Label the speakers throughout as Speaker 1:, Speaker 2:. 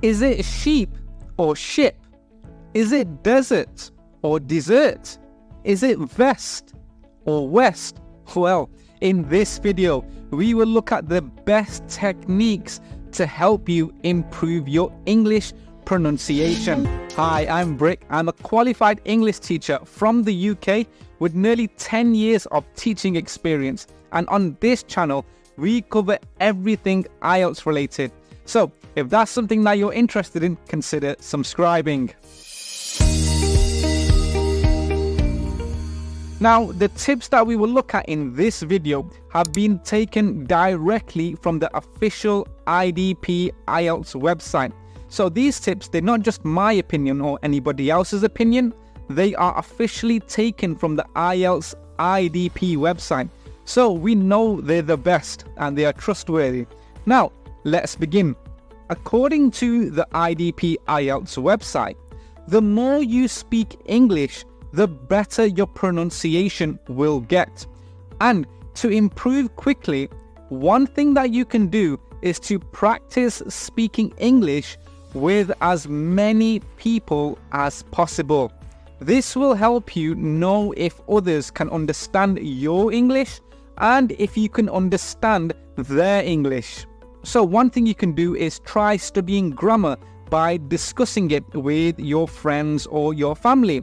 Speaker 1: Is it sheep or ship? Is it desert or dessert? Is it vest or west? Well, in this video, we will look at the best techniques to help you improve your English pronunciation. Hi, I'm Brick. I'm a qualified English teacher from the UK with nearly 10 years of teaching experience. And on this channel, we cover everything IELTS related. So if that's something that you're interested in, consider subscribing. Now, the tips that we will look at in this video have been taken directly from the official IDP IELTS website. So these tips, they're not just my opinion or anybody else's opinion. They are officially taken from the IELTS IDP website. So we know they're the best and they are trustworthy. Now, let's begin. According to the IDP IELTS website, the more you speak English, the better your pronunciation will get. And to improve quickly, one thing that you can do is to practice speaking English with as many people as possible. This will help you know if others can understand your English and if you can understand their English. So one thing you can do is try studying grammar by discussing it with your friends or your family.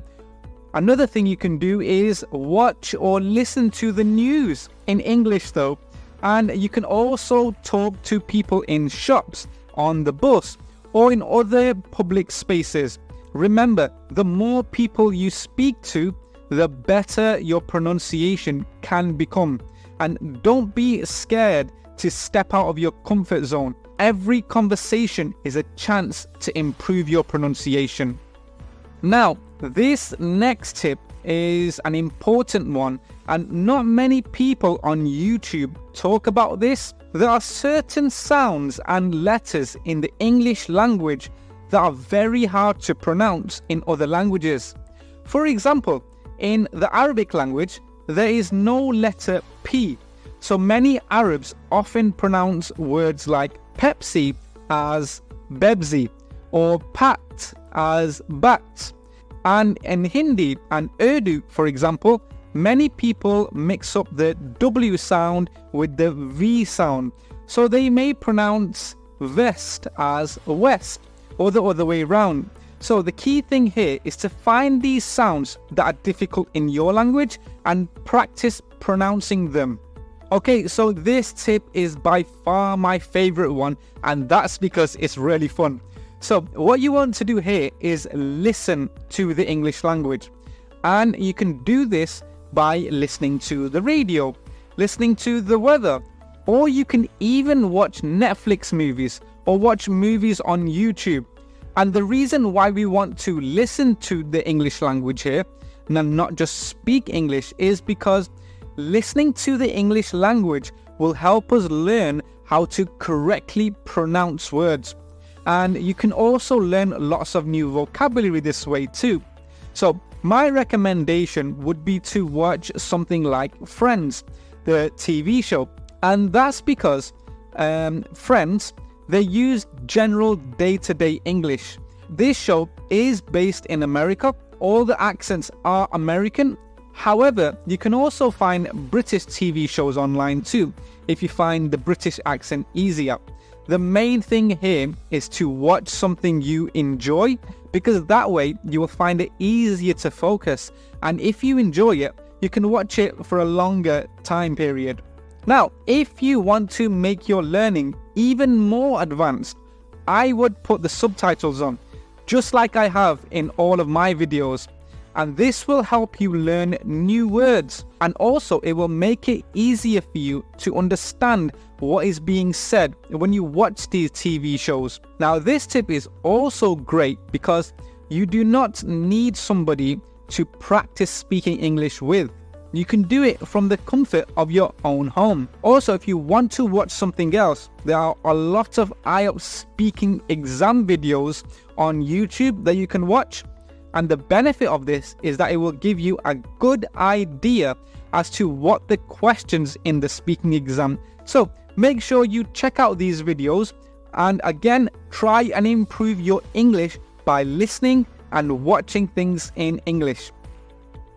Speaker 1: Another thing you can do is watch or listen to the news in English though, and you can also talk to people in shops, on the bus, or in other public spaces. Remember, the more people you speak to, the better your pronunciation can become. And don't be scared to step out of your comfort zone. Every conversation is a chance to improve your pronunciation. Now, this next tip is an important one, and not many people on YouTube talk about this. There are certain sounds and letters in the English language that are very hard to pronounce in other languages. For example, in the Arabic language, there is no letter P. So many Arabs often pronounce words like Pepsi as Bebsi or Pat as Bat. And in Hindi and Urdu, for example, many people mix up the W sound with the V sound. So they may pronounce vest as west or the other way around. So the key thing here is to find these sounds that are difficult in your language and practice pronouncing them. Okay, so this tip is by far my favorite one, and that's because it's really fun. So what you want to do here is listen to the English language. And you can do this by listening to the radio, listening to the weather, or you can even watch Netflix movies or watch movies on YouTube. And the reason why we want to listen to the English language here and not just speak English is because listening to the English language will help us learn how to correctly pronounce words. And you can also learn lots of new vocabulary this way too. So my recommendation would be to watch something like Friends, the TV show. And that's because Friends, they use general day-to-day English. This show is based in America. All the accents are American. However, you can also find British TV shows online too, if you find the British accent easier. The main thing here is to watch something you enjoy, because that way you will find it easier to focus. And if you enjoy it, you can watch it for a longer time period. Now, if you want to make your learning even more advanced, I would put the subtitles on, just like I have in all of my videos. And this will help you learn new words, and also it will make it easier for you to understand what is being said when you watch these TV shows. Now, this tip is also great because you do not need somebody to practice speaking English with. You can do it from the comfort of your own home. Also, if you want to watch something else, there are a lot of IELTS speaking exam videos on YouTube that you can watch. And the benefit of this is that it will give you a good idea as to what the questions in the speaking exam. So make sure you check out these videos And again, try and improve your English by listening and watching things in English.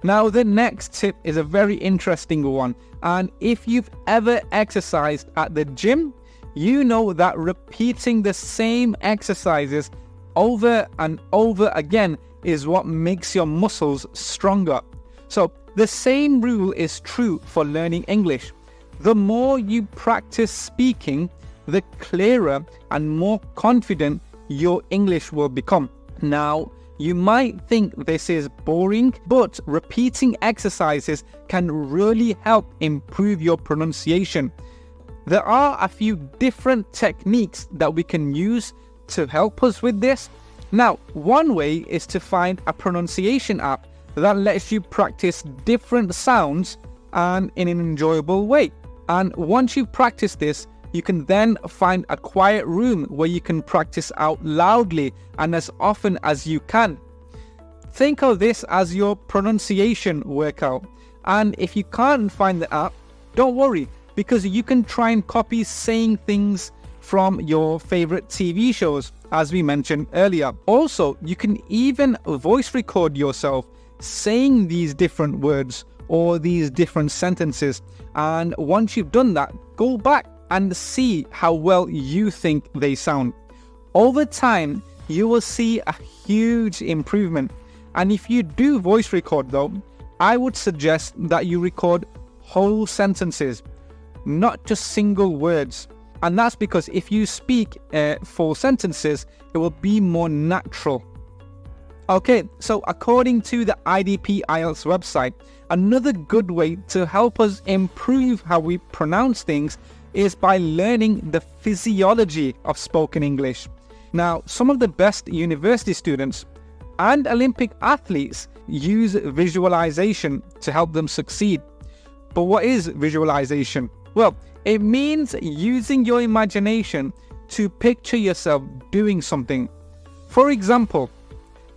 Speaker 1: Now, the next tip is a very interesting one. And if you've ever exercised at the gym, you know that repeating the same exercises over and over again is what makes your muscles stronger. So the same rule is true for learning English. The more you practice speaking, the clearer and more confident your English will become. Now, you might think this is boring, but repeating exercises can really help improve your pronunciation. There are a few different techniques that we can use to help us with this. Now, one way is to find a pronunciation app that lets you practice different sounds and in an enjoyable way. And once you've practiced this, you can then find a quiet room where you can practice out loudly and as often as you can. Think of this as your pronunciation workout. And if you can't find the app, don't worry, because you can try and copy saying things from your favorite TV shows, as we mentioned earlier. Also, you can even voice record yourself saying these different words or these different sentences. And once you've done that, go back and see how well you think they sound. Over time, you will see a huge improvement. And if you do voice record though, I would suggest that you record whole sentences, not just single words. And that's because if you speak full sentences, it will be more natural. Okay, so according to the IDP IELTS website, another good way to help us improve how we pronounce things is by learning the physiology of spoken English. Now, some of the best university students and Olympic athletes use visualization to help them succeed. But what is visualization? Well, it means using your imagination to picture yourself doing something. For example,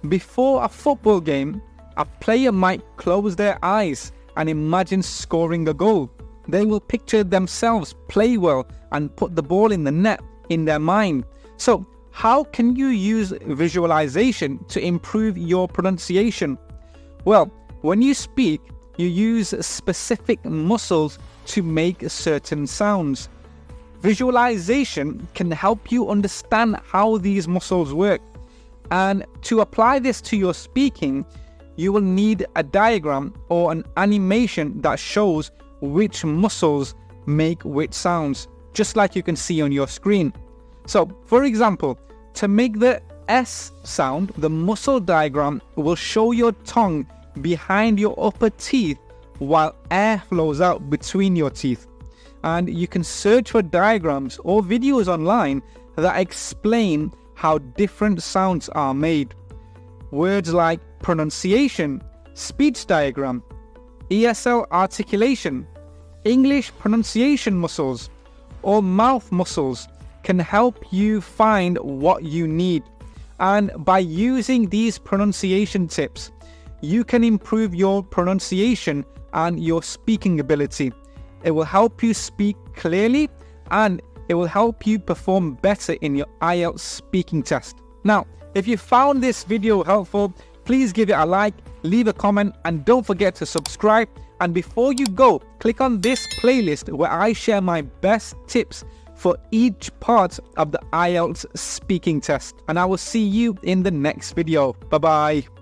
Speaker 1: before a football game, a player might close their eyes and imagine scoring a goal. They will picture themselves play well and put the ball in the net in their mind. So, how can you use visualization to improve your pronunciation? Well, when you speak, you use specific muscles to make certain sounds. Visualization can help you understand how these muscles work. And to apply this to your speaking, you will need a diagram or an animation that shows which muscles make which sounds, just like you can see on your screen. So, for example, to make the S sound, the muscle diagram will show your tongue behind your upper teeth while air flows out between your teeth. And you can search for diagrams or videos online that explain how different sounds are made. Words like pronunciation, speech diagram, ESL articulation, English pronunciation muscles, or mouth muscles can help you find what you need. And by using these pronunciation tips, you can improve your pronunciation and your speaking ability. It will help you speak clearly and it will help you perform better in your IELTS speaking test. Now, if you found this video helpful, please give it a like, leave a comment, and don't forget to subscribe. And before you go, click on this playlist where I share my best tips for each part of the IELTS speaking test. And I will see you in the next video. Bye-bye.